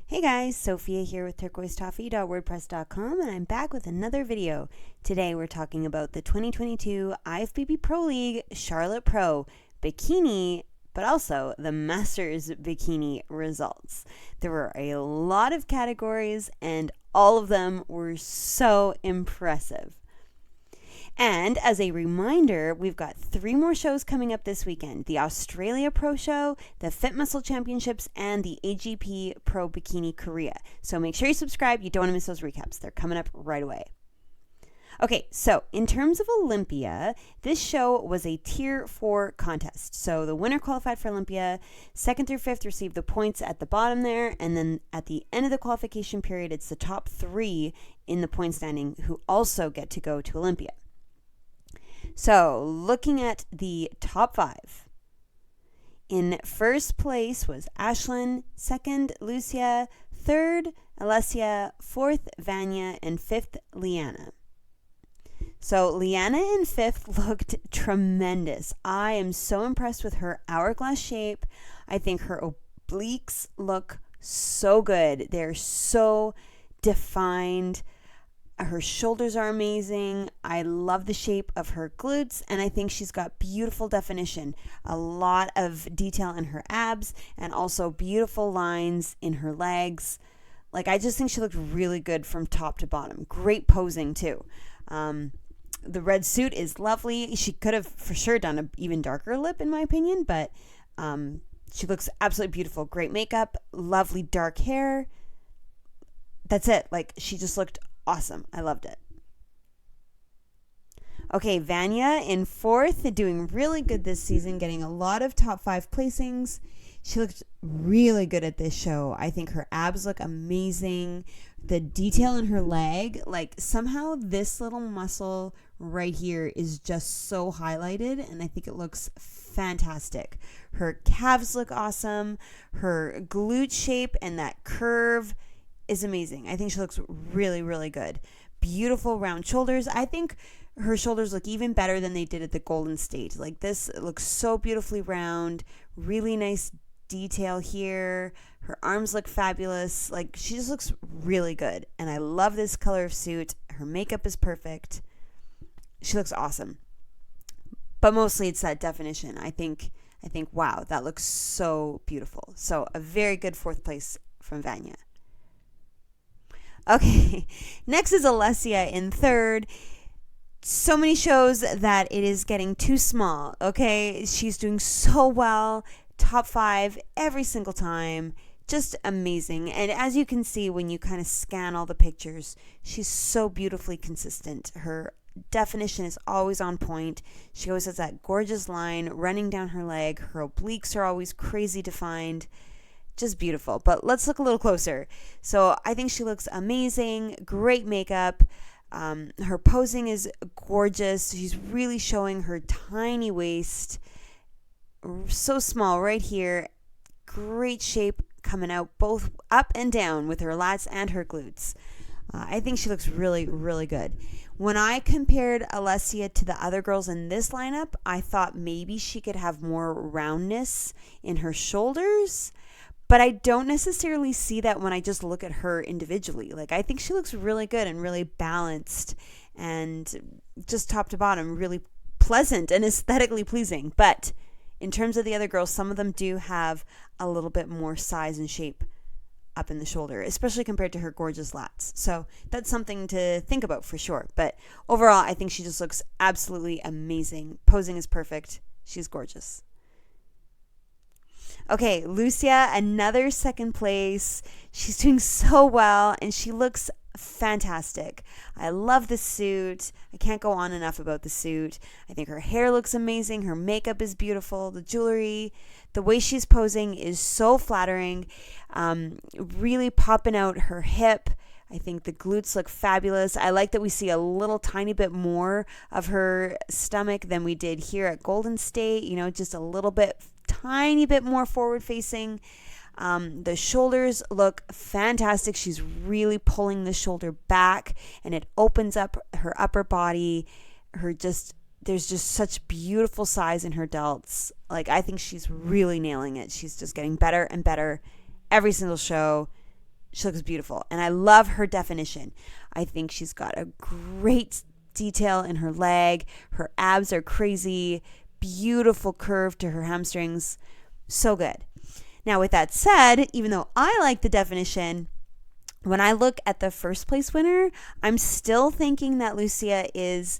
Hey guys, Sophia here with turquoisetoffee.wordpress.com, and I'm back with another video. Today we're talking about the 2022 IFBB Pro League Charlotte Pro Bikini, but also the Masters Bikini results. There were a lot of categories and all of them were so impressive. And as a reminder, we've got 3 more shows coming up this weekend: the Australia Pro Show, the Fit Muscle Championships, and the AGP Pro Bikini Korea. So make sure you subscribe. You don't want to miss those recaps. They're coming up right away. Okay, so in terms of Olympia, this show was a Tier 4 contest. So the winner qualified for Olympia. 2nd through 5th received the points at the bottom there, and then at the end of the qualification period, it's the top 3 in the point standing who also get to go to Olympia. So, looking at the top 5. In first place was Ashlyn, 2nd, Lucia, 3rd, Alessia, 4th, Vanya, and 5th, Liana. So, Liana in 5th looked tremendous. I am so impressed with her hourglass shape. I think her obliques look so good. They're so defined. Her shoulders are amazing. I love the shape of her glutes, and I think she's got beautiful definition. A lot of detail in her abs, and also beautiful lines in her legs. I just think she looked really good from top to bottom. Great posing, too. The red suit is lovely. She could have for sure done an even darker lip, in my opinion, but she looks absolutely beautiful. Great makeup, lovely dark hair. That's it. She just looked awesome. I loved it. Okay, Vanya in 4th, doing really good this season, getting a lot of top 5 placings. She looked really good at this show. I think her abs look amazing. The detail in her leg, somehow this little muscle right here is just so highlighted, and I think it looks fantastic. Her calves look awesome. Her glute shape and that curve is amazing. I think she looks really, really good. Beautiful round shoulders. I think her shoulders look even better than they did at the Golden State. This looks so beautifully round. Really nice detail here. Her arms look fabulous. She just looks really good. And I love this color of suit. Her makeup is perfect. She looks awesome. But mostly it's that definition. I think, wow, that looks so beautiful. So a very good 4th place from Vanya. Okay, next is Alessia in 3rd. So many shows that it is getting too small, okay? She's doing so well, top 5 every single time, just amazing. And as you can see when you kind of scan all the pictures, she's so beautifully consistent. Her definition is always on point. She always has that gorgeous line running down her leg. Her obliques are always crazy defined. Just beautiful. But let's look a little closer. So I think she looks amazing. Great makeup. Her posing is gorgeous. She's really showing her tiny waist. So small right here. Great shape coming out both up and down with her lats and her glutes. I think she looks really, really good. When I compared Alessia to the other girls in this lineup, I thought maybe she could have more roundness in her shoulders. But I don't necessarily see that when I just look at her individually. I think she looks really good and really balanced and just top to bottom, really pleasant and aesthetically pleasing. But in terms of the other girls, some of them do have a little bit more size and shape up in the shoulder, especially compared to her gorgeous lats. So that's something to think about for sure. But overall, I think she just looks absolutely amazing. Posing is perfect. She's gorgeous. Okay, Lucia, another 2nd place. She's doing so well, and she looks fantastic. I love the suit. I can't go on enough about the suit. I think her hair looks amazing. Her makeup is beautiful. The jewelry, the way she's posing is so flattering. Really popping out her hip. I think the glutes look fabulous. I like that we see a little tiny bit more of her stomach than we did here at Golden State. Just a little bit, tiny bit more forward facing. The shoulders look fantastic. She's really pulling the shoulder back, and it opens up her upper body. There's just such beautiful size in her delts. I think she's really nailing it. She's just getting better and better every single show. She looks beautiful. And I love her definition. I think she's got a great detail in her leg. Her abs are crazy. Beautiful curve to her hamstrings. So good. Now, with that said, even though I like the definition, when I look at the first place winner, I'm still thinking that Lucia is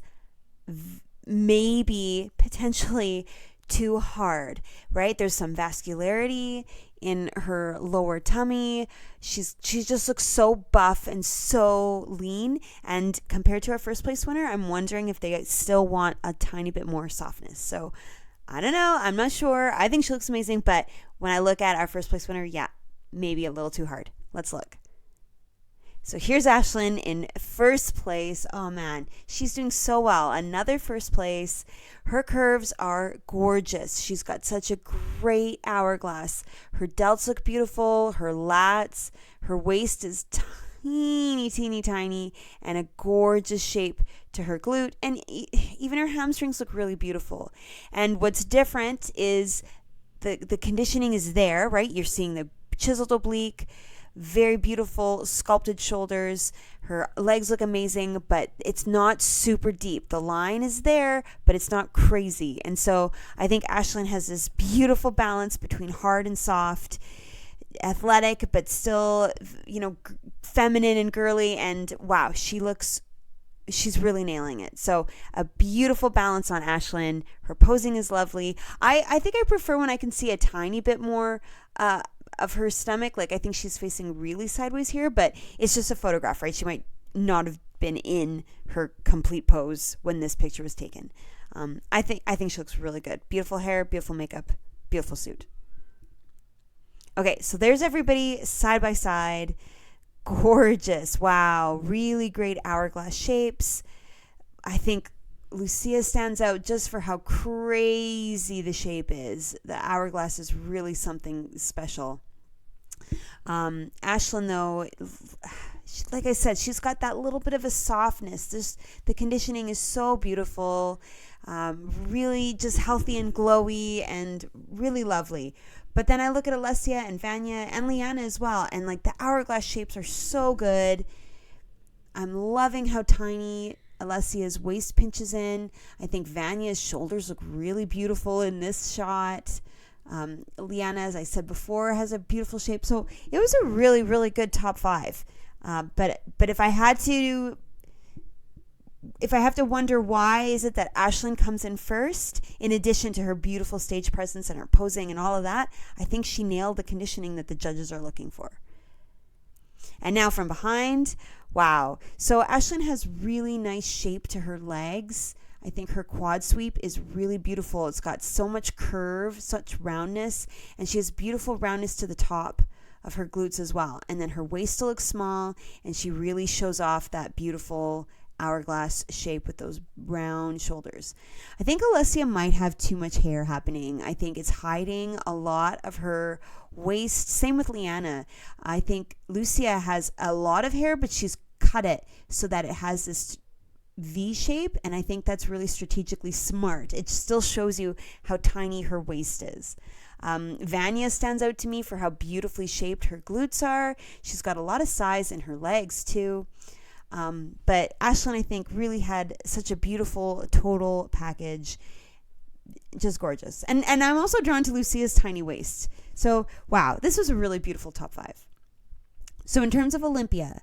maybe potentially too hard, right? There's some vascularity in her lower tummy. She just looks so buff and so lean. And compared to our first place winner, I'm wondering if they still want a tiny bit more softness. So I don't know. I'm not sure. I think she looks amazing. But when I look at our first place winner, yeah, maybe a little too hard. Let's look. So here's Ashlyn in first place. Oh man, she's doing so well. Another first place. Her curves are gorgeous. She's got such a great hourglass. Her delts look beautiful. Her lats, her waist is teeny, teeny, tiny, and a gorgeous shape to her glute. And even her hamstrings look really beautiful. And what's different is the conditioning is there, right? You're seeing the chiseled oblique, very beautiful sculpted shoulders. Her legs look amazing, but it's not super deep. The line is there, but it's not crazy. And so I think Ashlyn has this beautiful balance between hard and soft, athletic, but still, feminine and girly. And wow, she's really nailing it. So a beautiful balance on Ashlyn. Her posing is lovely. I think I prefer when I can see a tiny bit more of her stomach. Like I think she's facing really sideways here, but it's just a photograph, right? She might not have been in her complete pose when this picture was taken. I think she looks really good. Beautiful hair, beautiful makeup, beautiful suit. Okay, so there's everybody side by side. Gorgeous. Wow. Really great hourglass shapes. I think Lucia stands out just for how crazy the shape is. The hourglass is really something special. Ashlyn, though, like I said, she's got that little bit of a softness. The conditioning is so beautiful, really just healthy and glowy and really lovely. But then I look at Alessia and Vanya and Liana as well, and like the hourglass shapes are so good. I'm loving how tiny Alessia's waist pinches in. I think Vanya's shoulders look really beautiful in this shot. Liana, as I said before, has a beautiful shape. So it was a really, really good top 5. But if I have to wonder why is it that Ashlyn comes in first, in addition to her beautiful stage presence and her posing and all of that, I think she nailed the conditioning that the judges are looking for. And now from behind, wow. So Ashlyn has really nice shape to her legs. I think her quad sweep is really beautiful. It's got so much curve, such roundness, and she has beautiful roundness to the top of her glutes as well. And then her waist still looks small, and she really shows off that beautiful hourglass shape with those round shoulders. I think Alessia might have too much hair happening. I think it's hiding a lot of her waist. Same with Liana. I think Lucia has a lot of hair, but she's cut it so that it has this V shape, and I think that's really strategically smart. It still shows you how tiny her waist is. Vanya stands out to me for how beautifully shaped her glutes are. She's got a lot of size in her legs too. But Ashlyn, I think, really had such a beautiful total package. Just gorgeous. And I'm also drawn to Lucia's tiny waist. So, wow, this was a really beautiful top 5. So in terms of Olympia,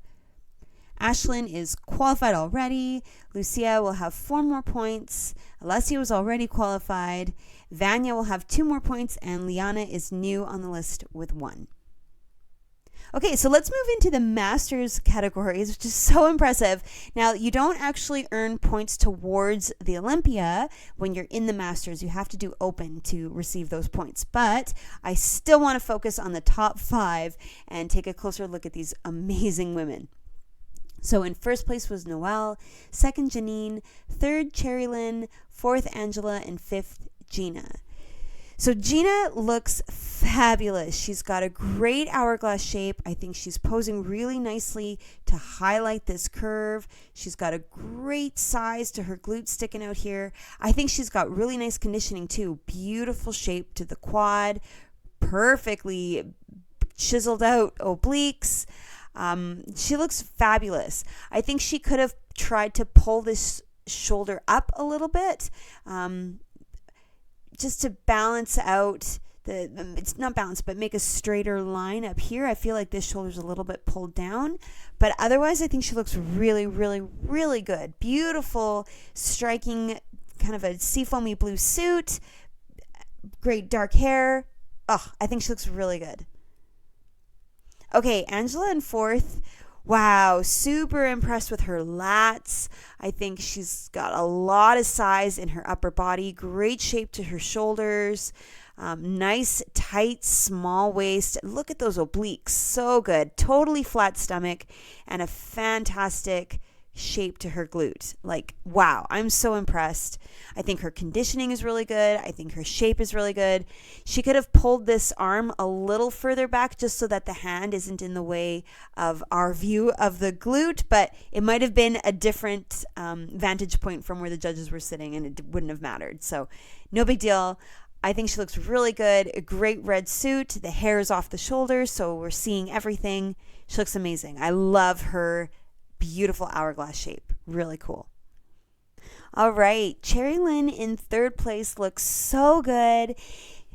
Ashlyn is qualified already. Lucia will have 4 more points. Alessia was already qualified. Vanya will have 2 more points. And Liana is new on the list with 1. Okay, so let's move into the Masters categories, which is so impressive. Now, you don't actually earn points towards the Olympia when you're in the Masters. You have to do Open to receive those points. But I still want to focus on the top 5 and take a closer look at these amazing women. So in first place was Noelle, second Janine, third Cherilyn, fourth Angela, and fifth Gina. So Gina looks fabulous. She's got a great hourglass shape. I think she's posing really nicely to highlight this curve. She's got a great size to her glutes sticking out here. I think she's got really nice conditioning too. Beautiful shape to the quad, perfectly chiseled out obliques. She looks fabulous. I think she could have tried to pull this shoulder up a little bit, just to balance out it's not balanced, but make a straighter line up here. I feel like this shoulder's a little bit pulled down, but otherwise I think she looks really, really, really good. Beautiful, striking, kind of a seafoamy blue suit, great dark hair. Oh, I think she looks really good. Okay, Angela in fourth. Wow, super impressed with her lats. I think she's got a lot of size in her upper body, great shape to her shoulders, nice, tight, small waist. Look at those obliques, so good. Totally flat stomach and a fantastic shape to her glute. Like, wow, I'm so impressed. I think her conditioning is really good. I think her shape is really good. She could have pulled this arm a little further back just so that the hand isn't in the way of our view of the glute, but it might have been a different vantage point from where the judges were sitting and it wouldn't have mattered. So no big deal. I think she looks really good. A great red suit. The hair is off the shoulders, so we're seeing everything. She looks amazing. I love her beautiful hourglass shape. Really cool. All right. Cherry Lynn in third place looks so good.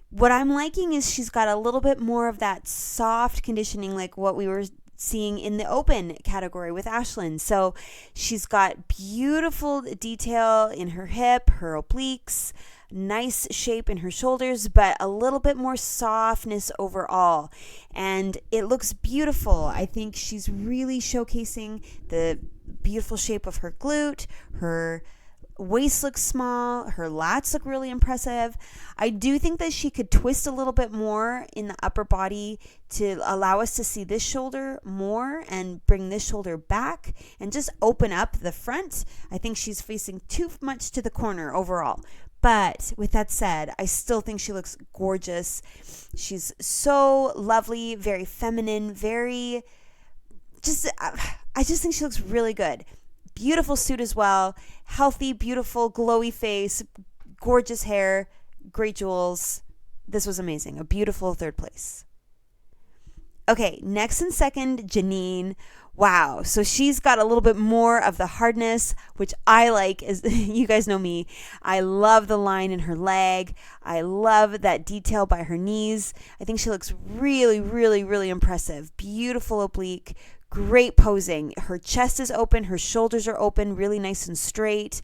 What I'm liking is she's got a little bit more of that soft conditioning like what we were seeing in the open category with Ashlyn. So she's got beautiful detail in her hip, her obliques, nice shape in her shoulders, but a little bit more softness overall. And it looks beautiful. I think she's really showcasing the beautiful shape of her glute. Her waist looks small. Her lats look really impressive. I do think that she could twist a little bit more in the upper body to allow us to see this shoulder more and bring this shoulder back and just open up the front. I think she's facing too much to the corner overall. But with that said, I still think she looks gorgeous. She's so lovely, very feminine, I just think she looks really good. Beautiful suit as well. Healthy, beautiful, glowy face, gorgeous hair, great jewels. This was amazing. A beautiful third place. Okay, next and second, Janine. Wow, so she's got a little bit more of the hardness, which I like. Is you guys know me. I love the line in her leg. I love that detail by her knees. I think she looks really, really, really impressive. Beautiful oblique, great posing. Her chest is open, her shoulders are open, really nice and straight.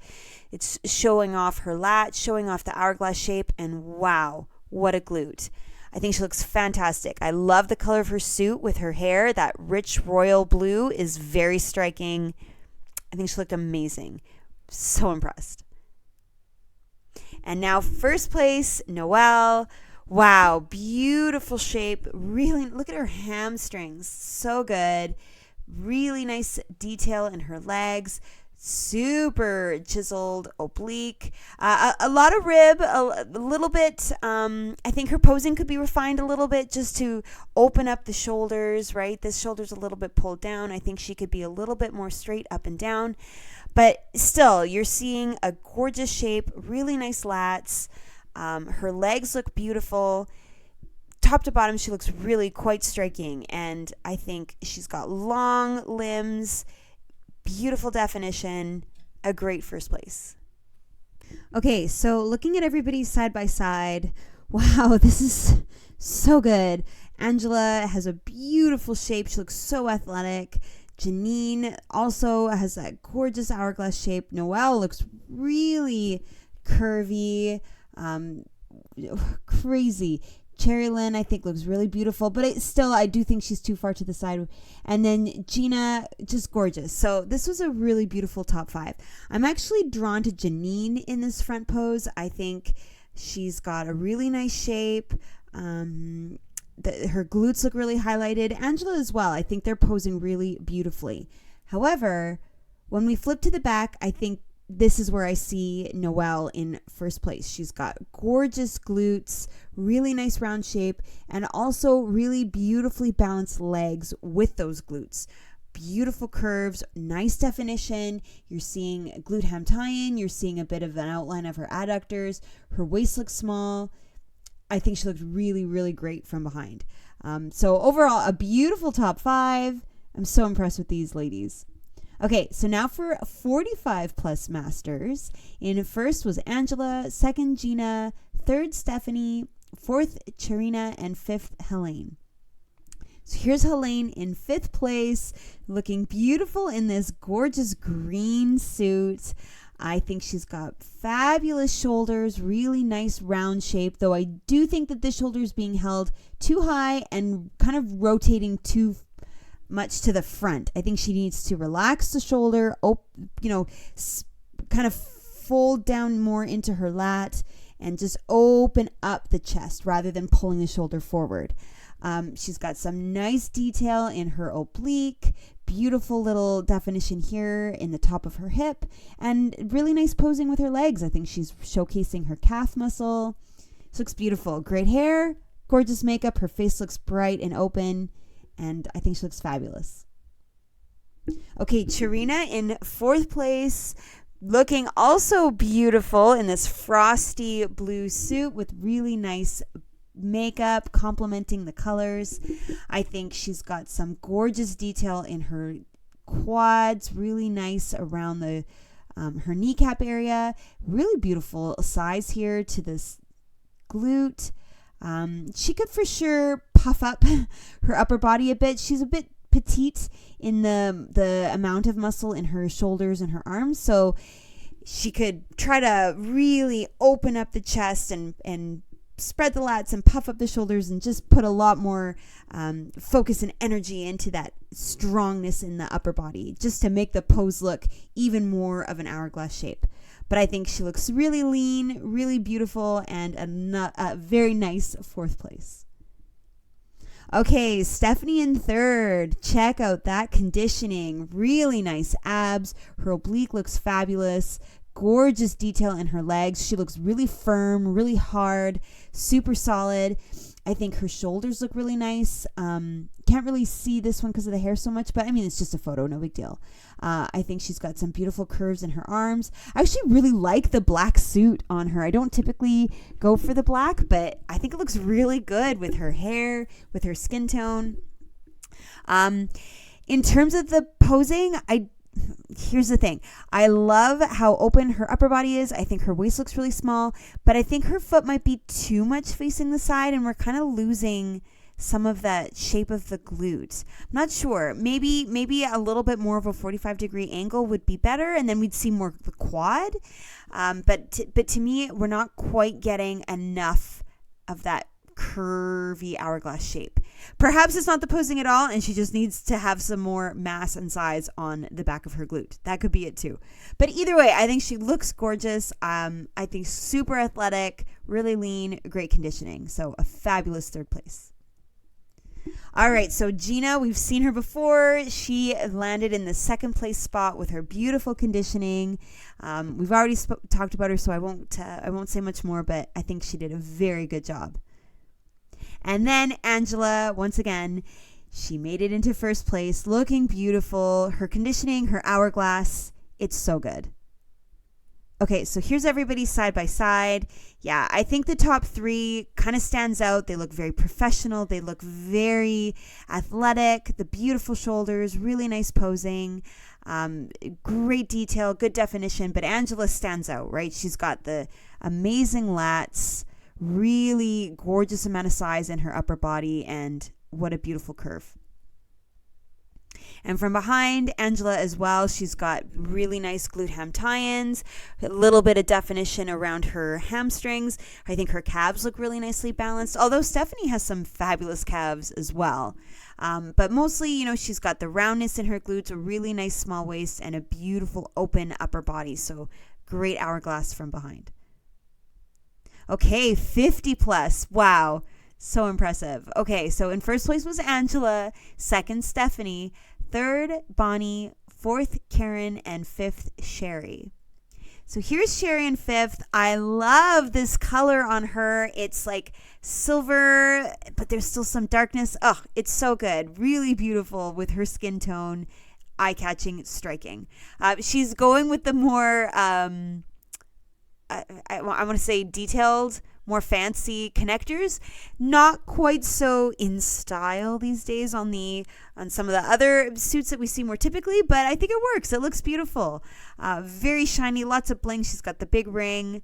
It's showing off her lats, showing off the hourglass shape, and wow, what a glute. I think she looks fantastic. I love the color of her suit with her hair. That rich royal blue is very striking. I think she looked amazing. So impressed. And now first place, Noelle. Wow, beautiful shape. Really, look at her hamstrings. So good. Really nice detail in her legs. Super chiseled oblique, a lot of rib, a little bit. I think her posing could be refined a little bit just to open up the shoulders, right? This shoulder's a little bit pulled down. I think she could be a little bit more straight up and down, but still you're seeing a gorgeous shape, really nice lats. Her legs look beautiful. Top to bottom, she looks really quite striking, and I think she's got long limbs, beautiful definition, a great first place. Okay, so looking at everybody side by side, wow, this is so good. Angela has a beautiful shape. She looks so athletic. Janine also has that gorgeous hourglass shape. Noelle looks really curvy, crazy. Cherry Lynn, I think, looks really beautiful, but I do think she's too far to the side. And then Gina, just gorgeous. So this was a really beautiful top 5. I'm actually drawn to Janine in this front pose. I think she's got a really nice shape. Her glutes look really highlighted. Angela as well. I think they're posing really beautifully. However, when we flip to the back, I think this is where I see Noelle in first place. She's got gorgeous glutes, really nice round shape, and also really beautifully balanced legs with those glutes. Beautiful curves, nice definition. You're seeing glute ham tie-in. You're seeing a bit of an outline of her adductors. Her waist looks small. I think she looks really, really great from behind. So overall, a beautiful top 5. I'm so impressed with these ladies. Okay, so now for 45 plus masters. In first was Angela, second Gina, third Stephanie, fourth Charina, and fifth Helene. So here's Helene in fifth place, looking beautiful in this gorgeous green suit. I think she's got fabulous shoulders, really nice round shape, though I do think that this shoulder is being held too high and kind of rotating too much to the front. I think she needs to relax the shoulder, kind of fold down more into her lat and just open up the chest rather than pulling the shoulder forward. She's got some nice detail in her oblique, beautiful little definition here in the top of her hip, and really nice posing with her legs. I think she's showcasing her calf muscle. This looks beautiful. Great hair, gorgeous makeup. Her face looks bright and open, and I think she looks fabulous. Okay, Charina in fourth place, looking also beautiful in this frosty blue suit with really nice makeup complementing the colors. I think she's got some gorgeous detail in her quads, really nice around the her kneecap area. Really beautiful size here to this glute. She could for sure puff up her upper body a bit. She's a bit petite in the amount of muscle in her shoulders and her arms, so she could try to really open up the chest and spread the lats and puff up the shoulders and just put a lot more focus and energy into that strongness in the upper body, just to make the pose look even more of an hourglass shape. But I think she looks really lean, really beautiful, and a very nice fourth place. Okay, Stephanie in third. Check out that conditioning. Really nice abs. Her oblique looks fabulous. Gorgeous detail in her legs. She looks really firm, really hard, super solid. I think her shoulders look really nice. Can't really see this one because of the hair so much, but I mean, it's just a photo, no big deal. I think she's got some beautiful curves in her arms. I actually really like the black suit on her. I don't typically go for the black, but I think it looks really good with her hair, with her skin tone. In terms of the posing, here's the thing. I love how open her upper body is. I think her waist looks really small, but I think her foot might be too much facing the side, and we're kind of losing some of that shape of the glute. I'm not sure. Maybe a little bit more of a 45-degree angle would be better, and then we'd see more of the quad. But to me, we're not quite getting enough of that curvy hourglass shape. Perhaps it's not the posing at all, and she just needs to have some more mass and size on the back of her glute. That could be it too. But either way, I think she looks gorgeous. I think super athletic, really lean, great conditioning. So a fabulous third place. All right, so Gina, we've seen her before. She landed in the second place spot with her beautiful conditioning. We've already talked about her, so I won't say much more, but I think she did a very good job. And then Angela, once again, she made it into first place, looking beautiful. Her conditioning, her hourglass, it's so good. Okay, so here's everybody side by side. Yeah, I think the top three kind of stands out. They look very professional. They look very athletic. The beautiful shoulders, really nice posing, great detail, good definition. But Angela stands out, right? She's got the amazing lats, really gorgeous amount of size in her upper body, and what a beautiful curve. And from behind, Angela as well, she's got really nice glute ham tie-ins, a little bit of definition around her hamstrings. I think her calves look really nicely balanced, although Stephanie has some fabulous calves as well. But mostly, she's got the roundness in her glutes, a really nice small waist, and a beautiful open upper body. So great hourglass from behind. Okay, 50 plus. Wow. So impressive. Okay, so in first place was Angela, second Stephanie, third Bonnie, fourth Karen, and fifth Sherry. So here's Sherry in fifth. I love this color on her. It's like silver, but there's still some darkness. Oh, it's so good. Really beautiful with her skin tone. Eye-catching, striking. She's going with the more, I want to say detailed, more fancy connectors. Not quite so in style these days on some of the other suits that we see more typically, but I think it works. It looks beautiful. Very shiny, lots of bling. She's got the big ring.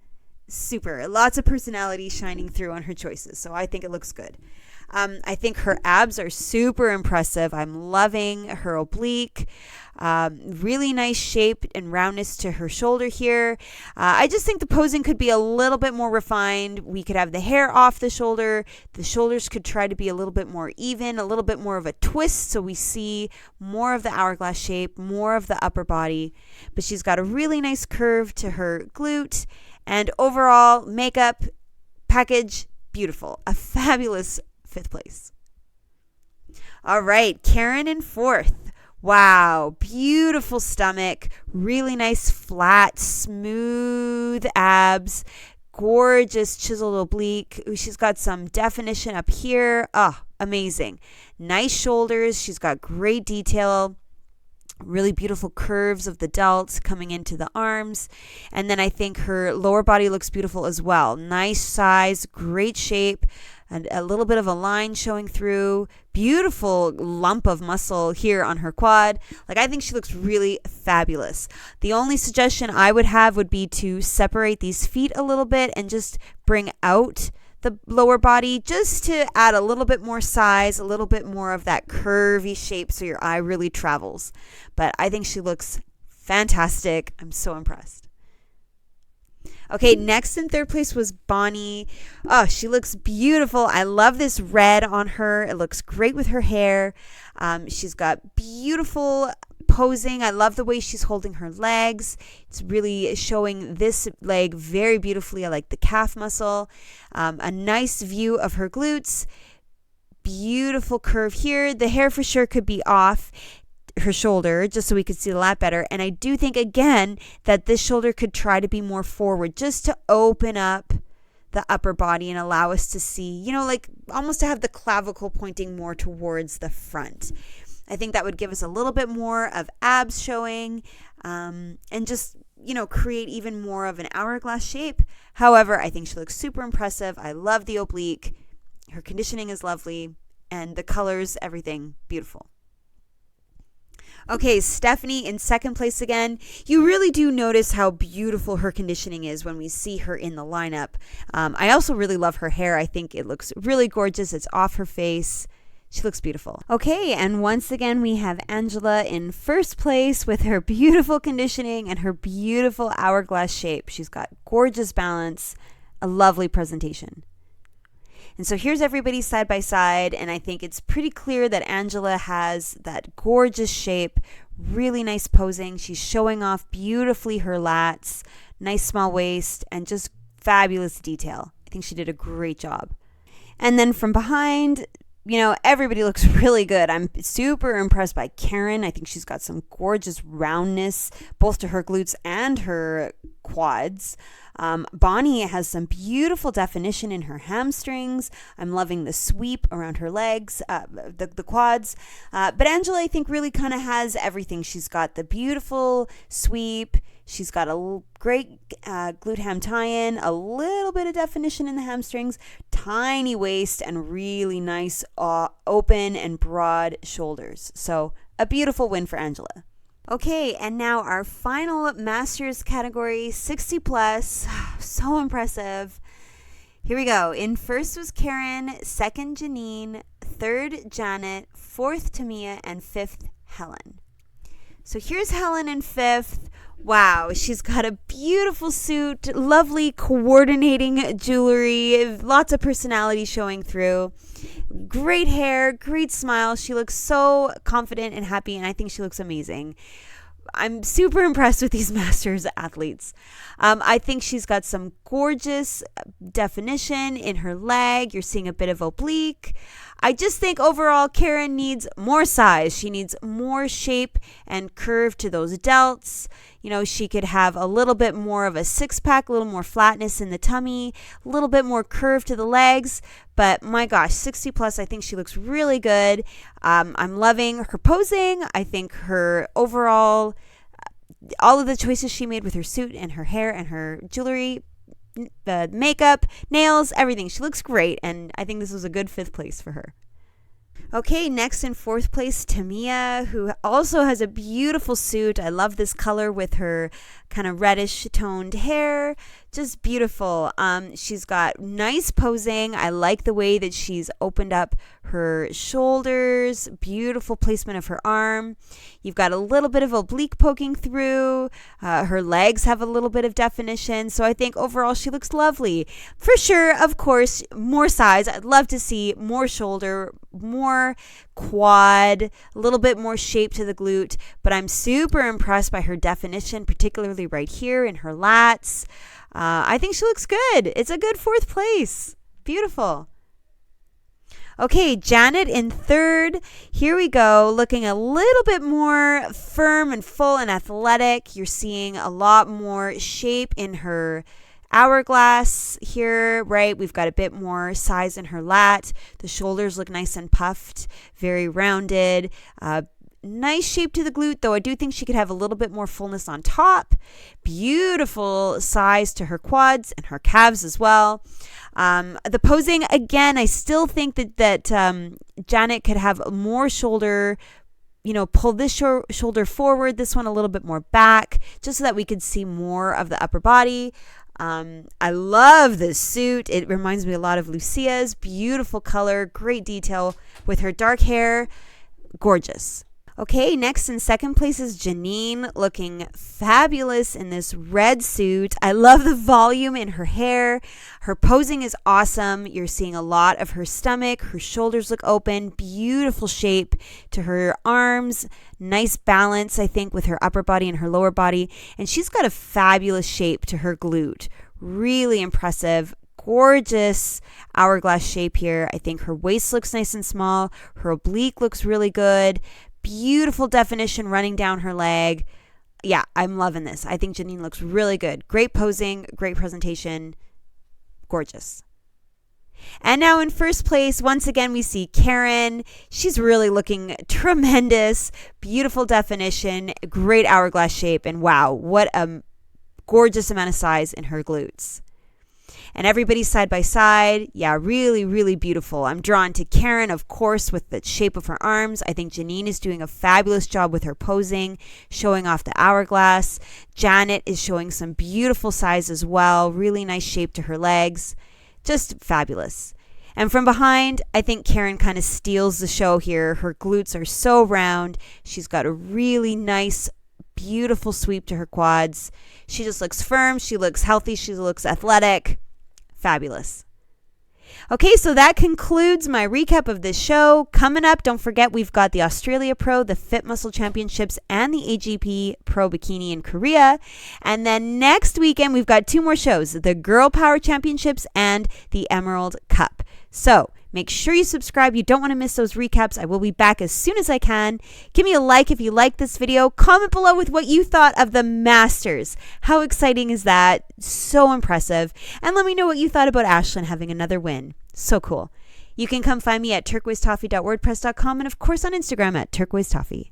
Super. Lots of personality shining through on her choices. So I think it looks good. I think her abs are super impressive. I'm loving her oblique. Really nice shape and roundness to her shoulder here. I just think the posing could be a little bit more refined. We could have the hair off the shoulder. The shoulders could try to be a little bit more even, a little bit more of a twist, so we see more of the hourglass shape, more of the upper body. But she's got a really nice curve to her glute. And overall, makeup, package, beautiful. A fabulous 5th place. All right, Karen in 4th. Wow, beautiful stomach, really nice flat, smooth abs, gorgeous chiseled oblique. Ooh, she's got some definition up here. Oh, amazing. Nice shoulders. She's got great detail. Really beautiful curves of the delts coming into the arms. And then I think her lower body looks beautiful as well. Nice size, great shape, and a little bit of a line showing through. Beautiful lump of muscle here on her quad. Like, I think she looks really fabulous. The only suggestion I would have would be to separate these feet a little bit and just bring out the lower body just to add a little bit more size, a little bit more of that curvy shape so your eye really travels. But I think she looks fantastic. I'm so impressed. Okay, next in 3rd place was Bonnie. Oh, she looks beautiful. I love this red on her. It looks great with her hair. She's got beautiful posing. I love the way she's holding her legs. It's really showing this leg very beautifully. I like the calf muscle. A nice view of her glutes. Beautiful curve here. The hair for sure could be off her shoulder just so we could see the lat better. And I do think, again, that this shoulder could try to be more forward just to open up the upper body and allow us to see, like almost to have the clavicle pointing more towards the front. I think that would give us a little bit more of abs showing, and just, create even more of an hourglass shape. However, I think she looks super impressive. I love the oblique. Her conditioning is lovely, and the colors, everything, beautiful. Okay, Stephanie in 2nd place again. You really do notice how beautiful her conditioning is when we see her in the lineup. I also really love her hair. I think it looks really gorgeous. It's off her face. She looks beautiful. Okay, and once again, we have Angela in 1st place with her beautiful conditioning and her beautiful hourglass shape. She's got gorgeous balance, a lovely presentation. And so here's everybody side by side, and I think it's pretty clear that Angela has that gorgeous shape, really nice posing. She's showing off beautifully her lats, nice small waist, and just fabulous detail. I think she did a great job. And then from behind, everybody looks really good. I'm super impressed by Karen. I think she's got some gorgeous roundness, both to her glutes and her quads. Bonnie has some beautiful definition in her hamstrings. I'm loving the sweep around her legs, the quads. But Angela, I think, really kind of has everything. She's got the beautiful sweep. She's got a great glute ham tie-in, a little bit of definition in the hamstrings, tiny waist, and really nice open and broad shoulders. So a beautiful win for Angela. Okay, and now our final Masters category, 60 plus. So impressive. Here we go. In 1st was Karen, 2nd Janine, 3rd Janet, 4th Tamia, and 5th Helen. So here's Helen in 5th. Wow, she's got a beautiful suit, lovely coordinating jewelry, lots of personality showing through. Great hair, great smile. She looks so confident and happy, and I think she looks amazing. I'm super impressed with these Masters athletes. I think she's got some gorgeous definition in her leg. You're seeing a bit of oblique. I just think overall Karen needs more size. She needs more shape and curve to those delts. She could have a little bit more of a six-pack, a little more flatness in the tummy, a little bit more curve to the legs. But my gosh, 60 plus, I think she looks really good. I'm loving her posing. I think her overall, all of the choices she made with her suit and her hair and her jewelry, makeup, nails, everything. She looks great, and I think this was a good 5th place for her. Okay, next in 4th place, Tamia, who also has a beautiful suit. I love this color with her kind of reddish toned hair. Just beautiful. She's got nice posing. I like the way that she's opened up her shoulders. Beautiful placement of her arm. You've got a little bit of oblique poking through. Her legs have a little bit of definition. So I think overall she looks lovely. For sure, of course, more size. I'd love to see more shoulder, more quad, a little bit more shape to the glute. But I'm super impressed by her definition, particularly right here in her lats. I think she looks good. It's a good 4th place. Beautiful. Okay, Janet in 3rd. Here we go. Looking a little bit more firm and full and athletic. You're seeing a lot more shape in her hourglass here, right? We've got a bit more size in her lat. The shoulders look nice and puffed, very rounded. Nice shape to the glute, though I do think she could have a little bit more fullness on top. Beautiful size to her quads and her calves as well. The posing, again, I still think that Janet could have more shoulder, pull this shoulder forward, this one a little bit more back, just so that we could see more of the upper body. I love this suit. It reminds me a lot of Lucia's. Beautiful color, great detail with her dark hair. Gorgeous. Okay, next in 2nd place is Janine, looking fabulous in this red suit. I love the volume in her hair. Her posing is awesome. You're seeing a lot of her stomach. Her shoulders look open. Beautiful shape to her arms. Nice balance, I think, with her upper body and her lower body. And she's got a fabulous shape to her glute. Really impressive. Gorgeous hourglass shape here. I think her waist looks nice and small. Her oblique looks really good. Beautiful definition running down her leg. Yeah, I'm loving this. I think Janine looks really good. Great posing, great presentation. Gorgeous. And now in 1st place, once again, we see Karen. She's really looking tremendous. Beautiful definition, great hourglass shape, and wow, what a gorgeous amount of size in her glutes. And everybody's side by side. Yeah, really, really beautiful. I'm drawn to Karen, of course, with the shape of her arms. I think Janine is doing a fabulous job with her posing, showing off the hourglass. Janet is showing some beautiful size as well. Really nice shape to her legs. Just fabulous. And from behind, I think Karen kind of steals the show here. Her glutes are so round. She's got a really nice, beautiful sweep to her quads. She just looks firm. She looks healthy. She looks athletic. Fabulous. Okay, so that concludes my recap of this show. Coming up, don't forget, we've got the Australia Pro, the Fit Muscle Championships, and the AGP Pro Bikini in Korea. And then next weekend, we've got 2 more shows, the Girl Power Championships and the Emerald Cup. So make sure you subscribe. You don't want to miss those recaps. I will be back as soon as I can. Give me a like if you like this video. Comment below with what you thought of the Masters. How exciting is that? So impressive. And let me know what you thought about Ashlyn having another win. So cool. You can come find me at turquoisetoffee.wordpress.com and of course on Instagram at turquoisetoffee.